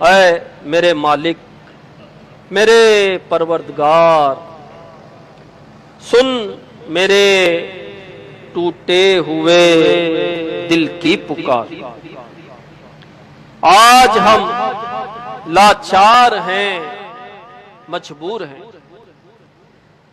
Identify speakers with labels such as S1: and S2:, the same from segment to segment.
S1: اے میرے مالک، میرے پروردگار، سن میرے ٹوٹے ہوئے دل کی پکار۔ آج ہم لاچار ہیں، مجبور ہیں،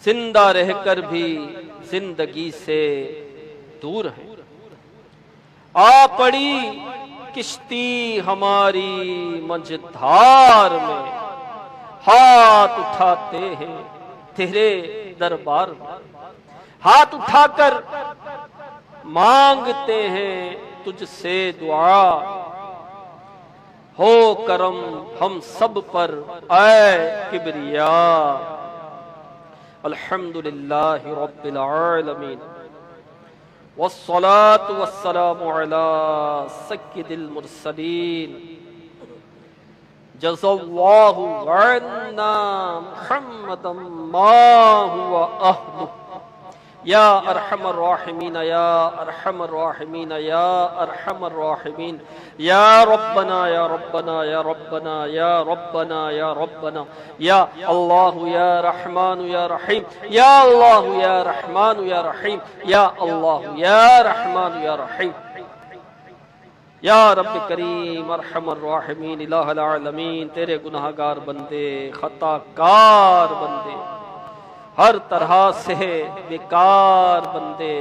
S1: زندہ رہ کر بھی زندگی سے دور ہیں۔ آ پڑی کشتی ہماری مجھدھار میں، ہاتھ اٹھاتے ہیں تیرے دربار میں، ہاتھ اٹھا کر مانگتے ہیں تجھ سے دعا، ہو کرم ہم سب پر اے کبریا۔ الحمدللہ رب العالمین، والصلاة والسلام علی سید المرسلین، جزا اللہ عنا محمدا ما هو اہلہ، یا ارحم الراحمین یا ارحم الراحمین یا ارحم الراحمین، یا ربنا یا ربنا یا ربنا یا ربنا یا ربنا، یا اللہ یا رحمان یا رحیم، یا اللہ یا رحمان یا رحیم، یا اللہ یا رحمان یا رحیم، یا رب کریم ارحم الراحمین الہ العالمین۔ تیرے گناہ گار بندے، خطا کار بندے، ہر طرح سے بیکار بندے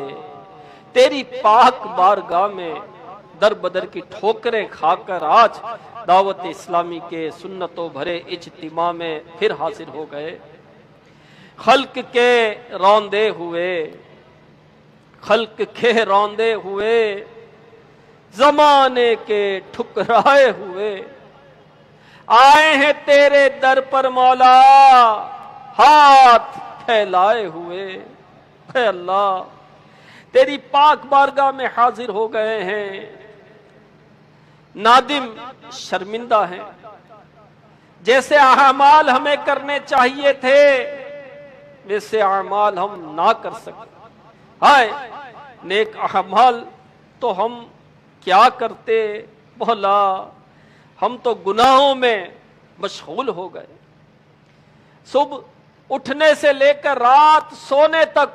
S1: تیری پاک بارگاہ میں در بدر کی ٹھوکریں کھا کر آج دعوت اسلامی کے سنتوں بھرے اجتماع میں پھر حاضر ہو گئے۔ خلق کے روندے ہوئے، خلق کے روندے ہوئے، زمانے کے ٹھکرائے ہوئے، آئے ہیں تیرے در پر مولا ہاتھ پھیلائے ہوئے۔ اے اللہ تیری پاک بارگاہ میں حاضر ہو گئے ہیں، نادم شرمندہ ہیں، جیسے اعمال ہمیں کرنے چاہیے تھے ویسے اعمال ہم نہ کر سکے۔ ہائے نیک اعمال تو ہم کیا کرتے مولا، ہم تو گناہوں میں مشغول ہو گئے۔ صبح اٹھنے سے لے کر رات سونے تک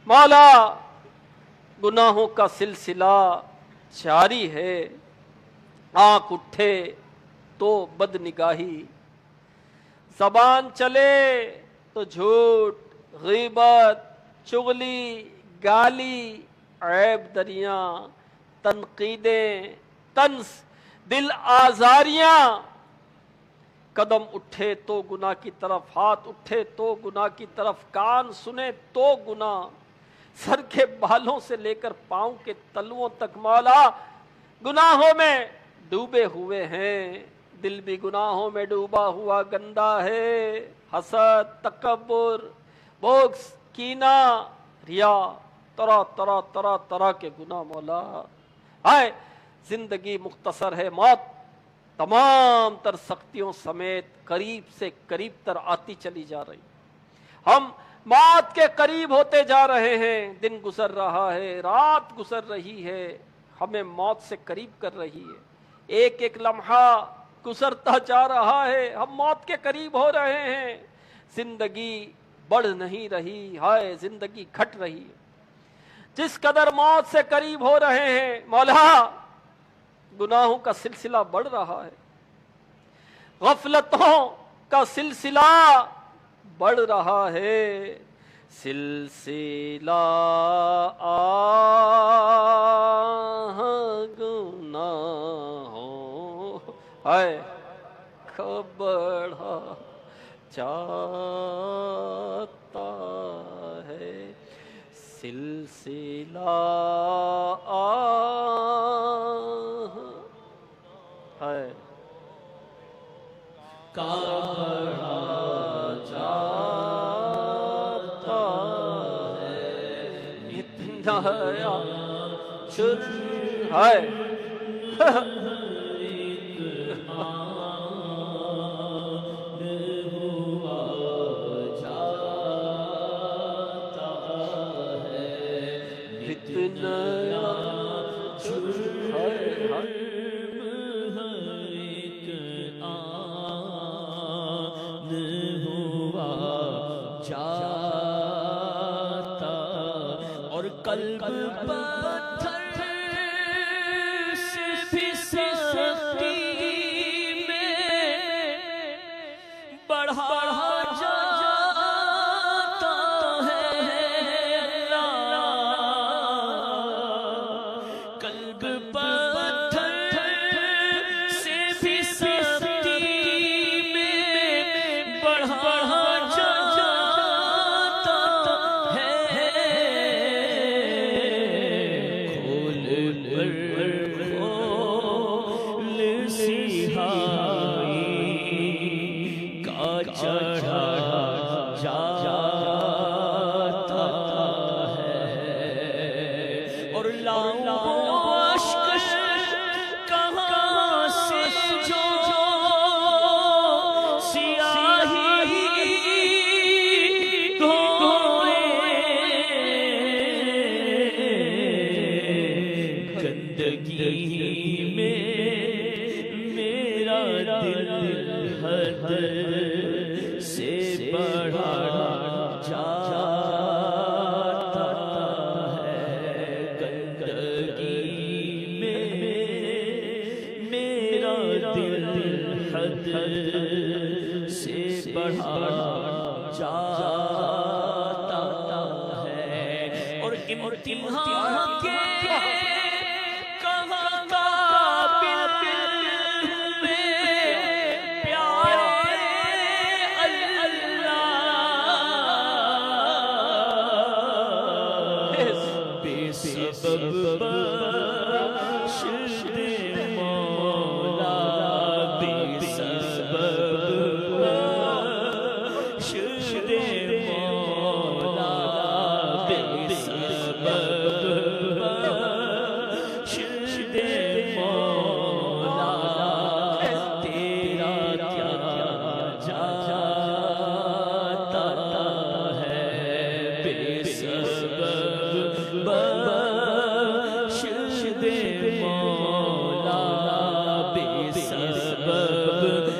S1: مولا گناہوں کا سلسلہ جاری ہے۔ آنکھ اٹھے تو بد نگاہی، زبان چلے تو جھوٹ، غیبت، چغلی، گالی، عیب دریاں، تنقیدیں، طنز، دل آزاریاں، قدم اٹھے تو گناہ کی طرف، ہاتھ اٹھے تو گناہ کی طرف، کان سنے تو گناہ، سر کے بالوں سے لے کر پاؤں کے تلوؤں تک مولا گناہوں میں ڈوبے ہوئے ہیں۔ دل بھی گناہوں میں ڈوبا ہوا گندا ہے، حسد، تکبر، بغض، کینہ، ریا، طرح طرح طرح طرح کے گناہ مولا۔ آئے زندگی مختصر ہے، موت تمام تر سختیوں سمیت قریب سے قریب تر آتی چلی جا رہی، ہم موت کے قریب ہوتے جا رہے ہیں۔ دن گزر رہا ہے، رات گزر رہی ہے، ہمیں موت سے قریب کر رہی ہے۔ ایک ایک لمحہ گزرتا جا رہا ہے، ہم موت کے قریب ہو رہے ہیں۔ زندگی بڑھ نہیں رہی، ہائے زندگی گھٹ رہی ہے۔ جس قدر موت سے قریب ہو رہے ہیں مولا گناہوں کا سلسلہ بڑھ رہا ہے، غفلتوں کا سلسلہ بڑھ رہا ہے۔ سلسلہ گناہوں ہے بڑھا جاتا ہے، سلسلہ ہے بڑھا جاتا ہے، اتنا چھر ہے
S2: قلب پتھر سے بھی سختی میں بڑھا جاتا ہے اللہ، قلب پتھر سے بھی سختی میں بڑھا جاتا ہے، کھول سیاہی کا چڑھا جاتا ہے، اور لاؤں اشک کہاں سے جو سیاہی دھوئے، گندگی میں میرا دل حد سے بڑھا جاتا ہے، گندگی میں میرا دل حد سے بڑھا جاتا ہے، اور امتحان کے سبب بخش دے مولا، بے سبب بخش دے مولا، بے سبب بخش دے مولا، تیرا کیا جاتا ہے، بے سبب بخش دے مولا، بے سبب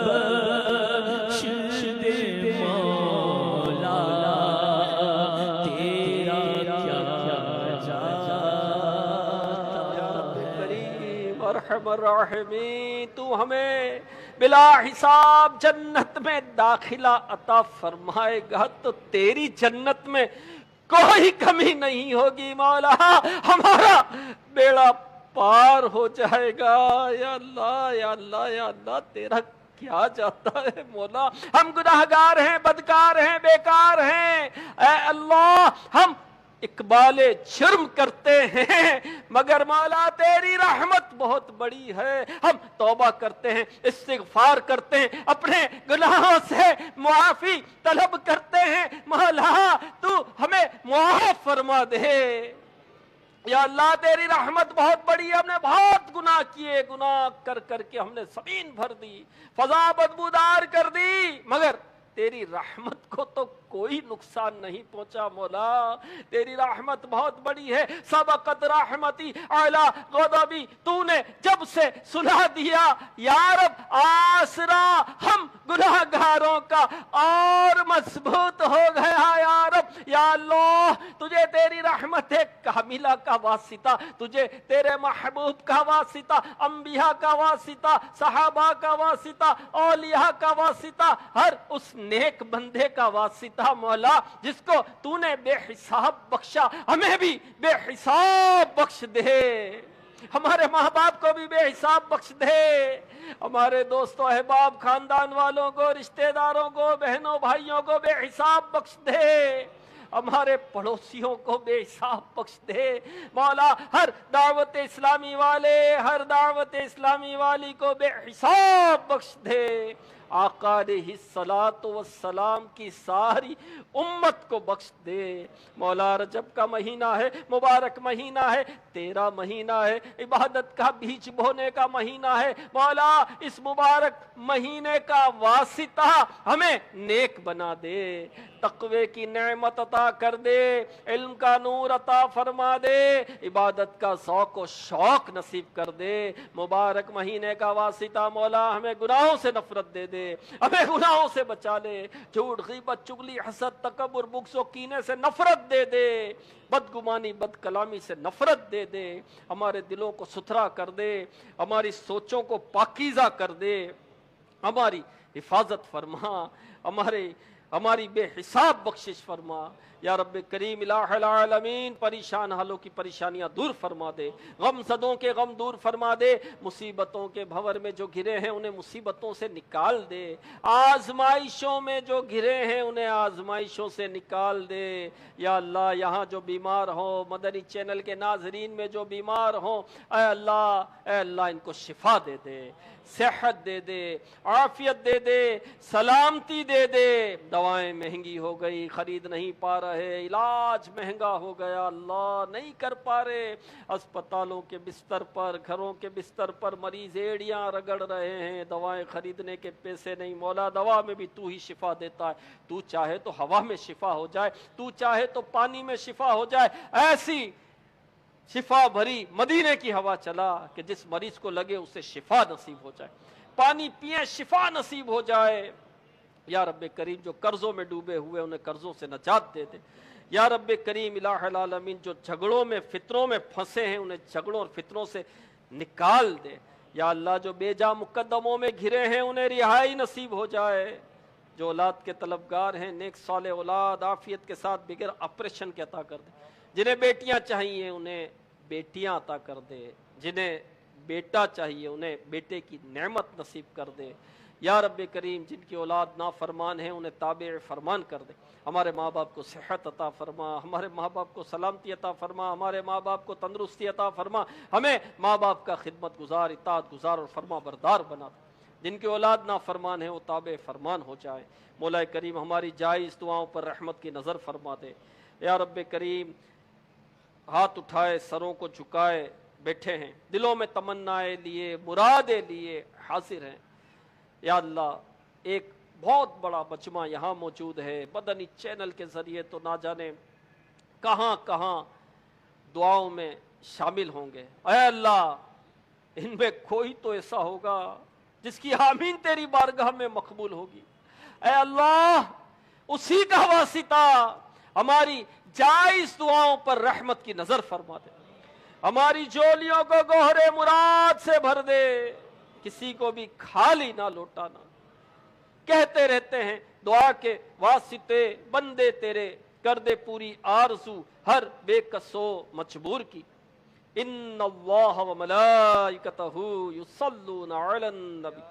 S2: بخش دے مولا، تیرا کیا جاتا ہے۔
S1: کریم ارحم الراحمین، تو ہمیں بلا حساب جنت میں داخلہ عطا فرمائے گا تو تیری جنت میں کوئی کمی نہیں ہوگی مولا، ہمارا بیڑا پار ہو جائے گا۔ یا اللہ یا اللہ یا اللہ، تیرا کیا جاتا ہے مولا، ہم گناہگار ہیں، بدکار ہیں، بیکار ہیں، اے اللہ ہم اقبال جرم کرتے ہیں، مگر مولا تیری رحمت بہت بڑی ہے، ہم توبہ کرتے ہیں، استغفار کرتے ہیں، اپنے گناہوں سے معافی طلب کرتے ہیں، مولا تو ہمیں معاف فرما دے۔ یا اللہ تیری رحمت بہت بڑی ہے، ہم نے بہت گناہ کیے، گناہ کر کر کے ہم نے زمین بھر دی، فضا بدبودار کر دی، مگر تیری رحمت کو تو کوئی نقصان نہیں پہنچا مولا، تیری رحمت بہت بڑی ہے۔ سبقت رحمتی اعلی غضبی، تو نے جب سے سنا دیا یا رب آسرا ہم گناہگاروں کا اور مضبوط ہو گیا یا رب۔ یا اللہ تجھے تیری رحمت کاملہ کا واسطہ، تجھے تیرے محبوب کا واسطہ، انبیاء کا واسطہ، صحابہ کا واسطہ، اولیاء کا واسطہ، ہر اس نیک بندے کا واسطہ مولا جس کو تو نے بے حساب بخشا، ہمیں بھی بے حساب بخش دے، ہمارے ماں باپ کو بھی بے حساب بخش دے، ہمارے دوستوں احباب خاندان والوں کو، رشتہ داروں کو، بہنوں بھائیوں کو بے حساب بخش دے، ہمارے پڑوسیوں کو بے حساب بخش دے مولا، ہر دعوت اسلامی والے، ہر دعوت اسلامی والی کو بے حساب بخش دے، آقا علیہ الصلاۃ والسلام کی ساری امت کو بخش دے مولا۔ رجب کا مہینہ ہے، مبارک مہینہ ہے، تیرا مہینہ ہے، عبادت کا بیج بونے کا مہینہ ہے مولا، اس مبارک مہینے کا واسطہ ہمیں نیک بنا دے، تقوی کی نعمت عطا کر دے، علم کا نور عطا فرما دے، عبادت کا ذوق و شوق نصیب کر دے، مبارک مہینے کا واسطہ مولا ہمیں گناہوں سے نفرت دے دے۔ دے، ہمیں گناہوں سے بچا لے، جھوٹ غیبت چغلی حسد تکبر بغض و کینے سے نفرت دے دے، بدگمانی بد کلامی سے نفرت دے دے، ہمارے دلوں کو ستھرا کر دے، ہماری سوچوں کو پاکیزہ کر دے، ہماری حفاظت فرما، ہماری بے حساب بخشش فرما یا رب کریم الہ العالمین، پریشان حالوں کی پریشانیاں دور فرما دے، غم زدوں کے غم دور فرما دے، مصیبتوں کے بھنور میں جو گھرے ہیں انہیں مصیبتوں سے نکال دے، آزمائشوں میں جو گھرے ہیں انہیں آزمائشوں سے نکال دے یا اللہ۔ یہاں جو بیمار ہوں، مدنی چینل کے ناظرین میں جو بیمار ہوں، اے اللہ ان کو شفا دے دے، صحت دے دے، عافیت دے دے، سلامتی دے دے۔ دوائیں مہنگی ہو گئی، خرید نہیں پا رہے، علاج مہنگا ہو گیا، اللہ نہیں کر پا رہے، اسپتالوں کے بستر پر، گھروں کے بستر پر مریض ایڑیاں رگڑ رہے ہیں، دوائیں خریدنے کے پیسے نہیں۔ مولا دوا میں بھی تو ہی شفا دیتا ہے، تو چاہے تو ہوا میں شفا ہو جائے، تو چاہے تو پانی میں شفا ہو جائے، ایسی شفا بھری مدینے کی ہوا چلا کہ جس مریض کو لگے اسے شفا نصیب ہو جائے، پانی پیے شفا نصیب ہو جائے یا رب کریم۔ جو قرضوں میں ڈوبے ہوئے انہیں قرضوں سے نجات دے دے یا رب کریم الہ العالمین۔ جو جھگڑوں میں فتنوں میں پھنسے ہیں انہیں جھگڑوں اور فتنوں سے نکال دے یا اللہ۔ جو بے جا مقدموں میں گھرے ہیں انہیں رہائی نصیب ہو جائے، جو اولاد کے طلبگار ہیں نیک صالح اولاد عافیت کے ساتھ بغیر آپریشن کے عطا کر دے، جنہیں بیٹیاں چاہیے انہیں بیٹیاں عطا کر دے، جنہیں بیٹا چاہیے انہیں بیٹے کی نعمت نصیب کر دے یا رب کریم۔ جن کی اولاد نافرمان ہیں انہیں تابع فرمان کر دے، ہمارے ماں باپ کو صحت عطا فرما، ہمارے ماں باپ کو سلامتی عطا فرما، ہمارے ماں باپ کو تندرستی عطا فرما، ہمیں ماں باپ کا خدمت گزار، اطاعت گزار اور فرما بردار بنا دے۔ جن کی اولاد نافرمان ہے وہ تابع فرمان ہو جائے۔ مولا کریم ہماری جائز دعاؤں پر رحمت کی نظر فرما دے یا رب کریم۔ ہاتھ اٹھائے سروں کو جھکائے بیٹھے ہیں، دلوں میں تمنائیں لیے مرادیں لیے حاضر ہیں یا اللہ۔ ایک بہت بڑا مجمع یہاں موجود ہے، مدنی چینل کے ذریعے تو نہ جانے کہاں کہاں دعاؤں میں شامل ہوں گے۔ اے اللہ ان میں کوئی تو ایسا ہوگا جس کی آمین تیری بارگاہ میں مقبول ہوگی۔ اے اللہ اسی کا واسطہ ہماری جائز دعاؤں پر رحمت کی نظر فرما دے، ہماری جولیوں کو گوہرے مراد سے بھر دے، کسی کو بھی خالی نہ لوٹانا۔ کہتے رہتے ہیں دعا کے واسطے بندے تیرے، کر دے پوری آرزو ہر بے کسو مجبور کی۔ ان اللہ و ملائکتہ یصلون علی النبی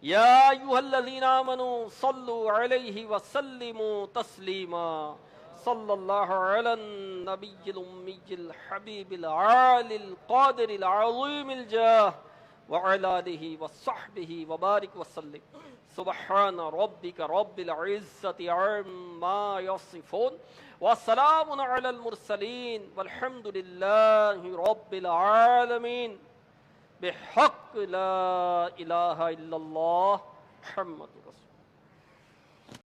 S1: یا ایھا الذین آمنوا صلوا علیہ وسلموا تسلیما۔ صلی اللہ علی النبی الامی الحبیب العالی القادر العظیم الجاہ وعلی آلہ وصحبہ وبارک وسلم۔ سبحان ربک رب العزة عما یصفون وسلام علی المرسلین والحمد للہ رب العالمین۔ بحق لا الہ الا اللہ محمد رسول